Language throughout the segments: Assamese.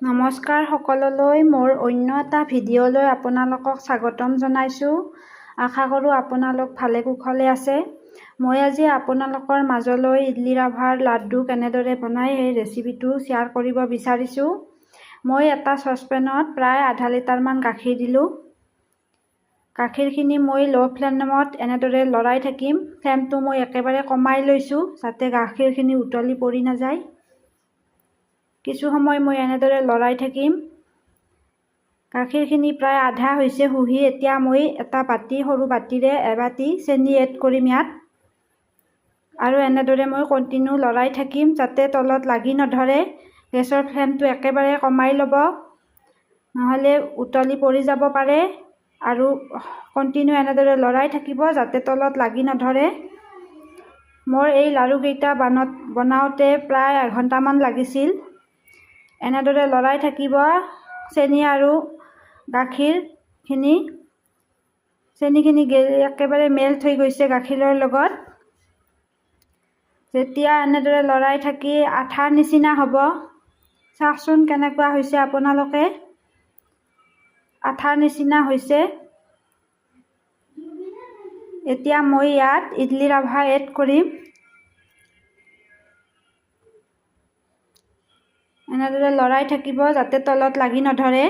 নমস্কাৰ সকলোলৈ মোৰ অন্য এটা ভিডিঅ'লৈ আপোনালোকক স্বাগতম জনাইছোঁ। আশা কৰোঁ আপোনালোক ভালে কুশলে আছে। মই আজি আপোনালোকৰ মাজলৈ ইডলি ৰাভাৰ লাড্ডু কেনেদৰে বনাই সেই ৰেচিপিটো শ্বেয়াৰ কৰিব বিচাৰিছোঁ। মই এটা চচপেনত প্ৰায় আধা লিটাৰমান গাখীৰ দিলোঁ। গাখীৰখিনি মই ল' ফ্লেমত এনেদৰে লৰাই থাকিম। ফ্লেমটো মই একেবাৰে কমাই লৈছোঁ যাতে গাখীৰখিনি উতলি পৰি নাযায়। কিছু সময় মই এনেদৰে লৰাই থাকিম। গাখীৰখিনি প্ৰায় আধা হৈছে শুহি। এতিয়া মই এটা সৰু বাতিৰে এবাতি চেনি এড কৰিম ইয়াত, আৰু এনেদৰে মই কণ্টিনিউ লৰাই থাকিম যাতে তলত লাগি নধৰে। গেছৰ ফ্লেমটো একেবাৰে কমাই ল'ব, নহ'লে উতলি পৰি যাব পাৰে। আৰু কণ্টিনিউ এনেদৰে লৰাই থাকিব যাতে তলত লাগি নধৰে। মোৰ এই লাড়ুকেইটা বনাওঁতে প্ৰায় এঘণ্টামান লাগিছিল। এনেদৰে লৰাই থাকিব। চেনি আৰু চেনিখিনি একেবাৰে মেল্ট হৈ গৈছে গাখীৰৰ লগত। যেতিয়া এনেদৰে লৰাই থাকি আঠাৰ নিচিনা হ'ব, চাওকচোন কেনেকুৱা হৈছে আপোনালোকে। আঠাৰ নিচিনা হৈছে। এতিয়া মই ইয়াত ইডলি ৰাভা এড কৰিম। এনেদৰে লৰাই থাকিব যাতে তলত লাগি নধৰে।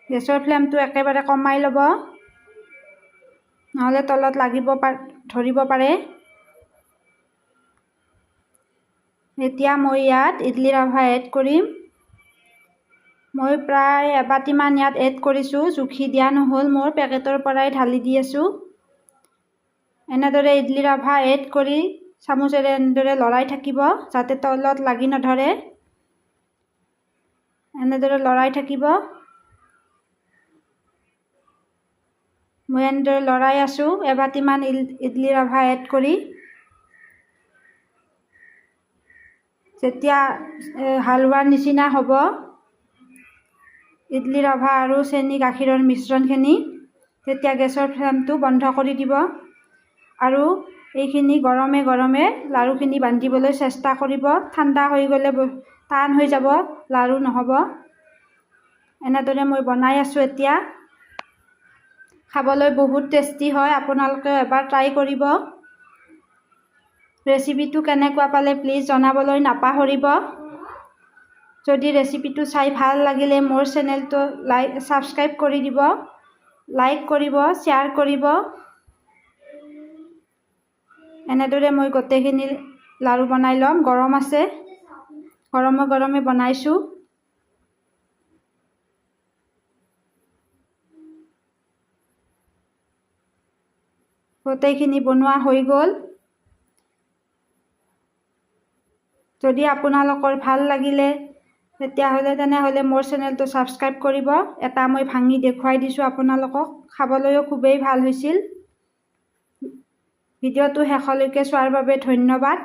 গেছৰ ফ্লেমটো একেবাৰে কমাই ল'ব, নহ'লে তলত ধৰিব পাৰে। এতিয়া মই ইয়াত ইডলি ৰাভা এড কৰিম। মই প্ৰায় এবাতিমান ইয়াত এড কৰিছোঁ, জুখি দিয়া নহ'ল, মোৰ পেকেটৰ পৰাই ঢালি দি আছোঁ। এনেদৰে ইডলি ৰাভা এড কৰি চামুচেৰে এনেদৰে লৰাই থাকিব যাতে তলত লাগি নধৰে। এনেদৰে লৰাই থাকিব। মই এনেদৰে লৰাই আছোঁ এবাতিমান ইডলি ৰাভা এড কৰি। যেতিয়া হালোৱাৰ নিচিনা হ'ব ইডলি ৰাভা আৰু চেনি গাখীৰৰ মিশ্ৰণখিনি, তেতিয়া গেছৰ ফ্লেমটো বন্ধ কৰি দিব। আৰু এইখিনি গৰমে গৰমে লাড়ুখিনি বান্ধিবলৈ চেষ্টা কৰিব। ঠাণ্ডা হৈ গ'লে টান হৈ যাব, লাড়ু নহ'ব। এনেদৰে মই বনাই আছোঁ এতিয়া। খাবলৈ বহুত টেষ্টি হয়, আপোনালোকে এবাৰ ট্ৰাই কৰিব। ৰেচিপিটো কেনেকুৱা পালে প্লিজ জনাবলৈ নাপাহৰিব। যদি ৰেচিপিটো চাই ভাল লাগিলে মোৰ চেনেলটো ছাবস্ক্ৰাইব কৰি দিব, লাইক কৰিব, শ্বেয়াৰ কৰিব। এনেদৰে মই গোটেইখিনি লাড়ু বনাই ল'ম। গৰম আছে, গৰমে গৰমে বনাইছোঁ। গোটেইখিনি বনোৱা হৈ গ'ল। যদি আপোনালোকৰ ভাল লাগিলে তেনেহ'লে মোৰ চেনেলটো ছাবস্ক্ৰাইব কৰিব। এটা মই ভাঙি দেখুৱাই দিছোঁ আপোনালোকক। খাবলৈও খুবেই ভাল হৈছিল। ভিডিঅ'টো শেষলৈকে চোৱাৰ বাবে ধন্যবাদ।